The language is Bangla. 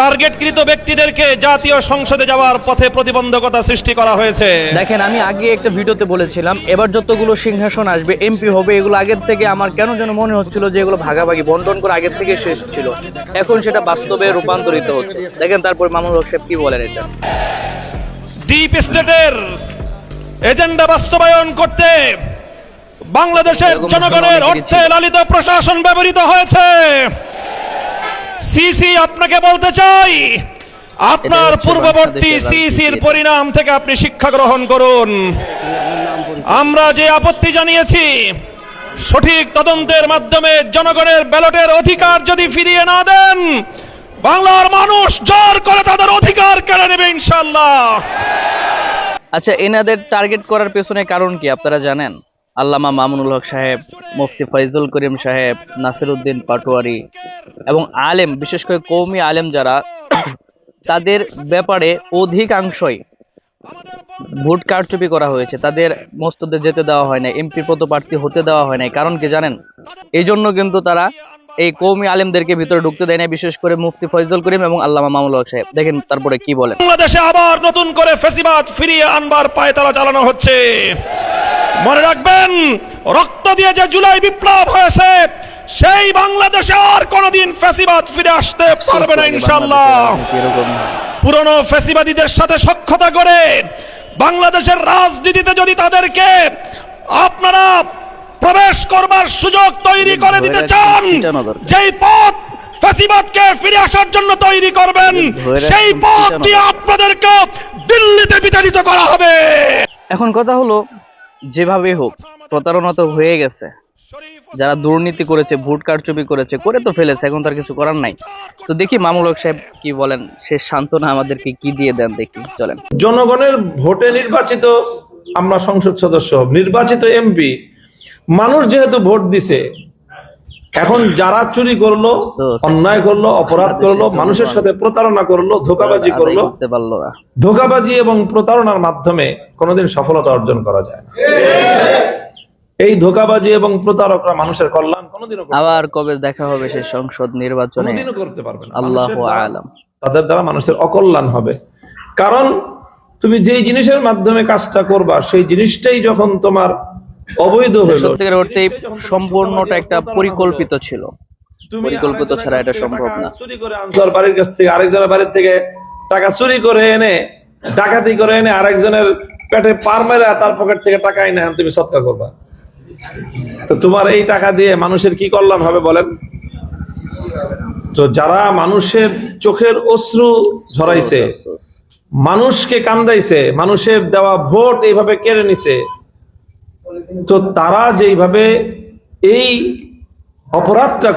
টার্গেটকৃত ব্যক্তিদেরকে জাতীয় সংসদে যাওয়ার পথে প্রতিবন্ধকতা সৃষ্টি করা হয়েছে। দেখেন, আমি আগে একটা ভিডিওতে বলেছিলাম এবার যতগুলো সিংহাসন আসবে, এমপি হবে, এগুলো আগের থেকে আমার কেন যেন মনে হচ্ছিল যে এগুলো ভাগাভাগি বন্টন করে আগের থেকে শেষ ছিল, এখন সেটা বাস্তবে রূপান্তরিত হচ্ছে। দেখেন তারপর মামুনুল হক সাহেব কি বলেন। এটা ডিপ স্টেটের এজেন্ডা বাস্তবায়ন করতে বাংলাদেশের জনগণের অর্থে লালিত প্রশাসন ব্যবহৃত হয়েছে। সিসি, আপনাকে বলতে চাই, আপনার পূর্ববর্তী সিসির পরিণাম থেকে আপনি শিক্ষা গ্রহণ করুন। আমরা যে আপত্তি জানিয়েছি, সঠিক তদন্তের মাধ্যমে জনগণের ব্যালটের অধিকার যদি ফিরিয়ে না দেন, বাংলার মানুষ জোর করে তাদের অধিকার কেড়ে নেবে ইনশাআল্লাহ। আচ্ছা, এনাদের টার্গেট করার পেছনে কারণ কি আপনারা জানেন? আল্লামা মামুনুল হক সাহেব, মুফতি ফয়জুল করিম সাহেব, নাসিরউদ্দিন পাটোয়ারি এবং আলেম, বিশেষ করে কওমি আলেম যারা, তাদের ব্যাপারে অধিকাংশই ভোট কারচুপি করা হয়েছে। তাদের মসজিদে যেতে দেওয়া হয় না, এমপি পদপ্রার্থী হতে দেওয়া হয় না। কারণ কি জানেন? এই জন্য কিন্তু তারা এই কওমি আলেমদেরকে ভিতরে ঢুকতে দেয় না, বিশেষ করে মুফতি ফয়জুল করিম এবং আল্লামা মামুনুল হক সাহেব। দেখেন তারপরে কি বলেন। বাংলাদেশে আবার নতুন করে ফ্যাসিবাদ ফিরিয়ে আনবার পায়তারা চালানো হচ্ছে। মনে রাখবেন, রক্ত দিয়ে যে জুলাই বিপ্লব হয়েছে, সেই বাংলাদেশে আর কোনোদিন ফ্যাসিবাদ ফিরে আসতে পারবে না ইনশাআল্লাহ। পুরনো ফ্যাসিবাদীদের সাথে সখ্যতা করে বাংলাদেশের রাজনীতিতে যদি তাদেরকে আপনারা প্রবেশ করবার সুযোগ তৈরি করে দিতে চান, যেই পথ ফ্যাসিবাদকে ফিরে আসার জন্য তৈরি করবেন, সেই পথ দিয়ে আপনাদেরকে দিল্লিতে বিতাড়িত করা হবে। এখন কথা হলো, যেভাবে হোক প্রতারণা তো হয়ে গেছে। যারা দুর্নীতি করেছে, ভোট কারচুপি করেছে, করে তো ফেলেছে, এখন তার কিছু করার নাই। তো দেখি মামুনুল হক সাহেব কি বলেন, সে সান্ত্বনা আমাদেরকে কি দিয়ে দেন দেখি, চলেন। জনগণের ভোটে নির্বাচিত আমরা সংসদ সদস্য, নির্বাচিত এমপি, মানুষ যেহেতু ভোট দিছে, এখন যারা চুরি করলো, অন্যায় করলো, অপরাধ করলো, মানুষের সাথে প্রতারণা করলো, ধোঁকাবাজি করলো, ধোঁকাবাজি এবং প্রতারণার মাধ্যমে কোনোদিন সফলতা অর্জন করা যায় না। এই ধোঁকাবাজি এবং প্রতারকরা মানুষের কল্যাণ কোনোদিনও আবার কবে দেখা হবে সেই সংসদ নির্বাচনে কোনোদিনও করতে পারবে না। আল্লাহু আ'লাম। তাদের দ্বারা মানুষের অকল্যাণ হবে। কারণ তুমি যেই জিনিসের মাধ্যমে কাজটা করবা, সেই জিনিসটাই যখন তোমার অবৈধ হলো, সত্যিকার অর্থে সম্পূর্ণটা একটা পরিকল্পিত ছিল। পরিকল্পিত ছাড়া এটা সম্ভব না। চুরি করে আনসার বাড়ির কাছ থেকে, আরেকজনের বাড়ির থেকে টাকা চুরি করে এনে, ডাকাতি করে এনে আরেকজনের পেটে পার মেরে তার পকেট থেকে টাকা এনে তুমি সৎকার করবা, তো তোমার এই টাকা দিয়ে মানুষের কি কল্যাণ হবে বলেন? তো যারা মানুষের চোখের অশ্রু ঝরাইছে, মানুষকে কান্দাইছে, মানুষের দেওয়া ভোট এইভাবে কেড়ে নিছে, তো তারা যেইভাবে এই অপরাধটা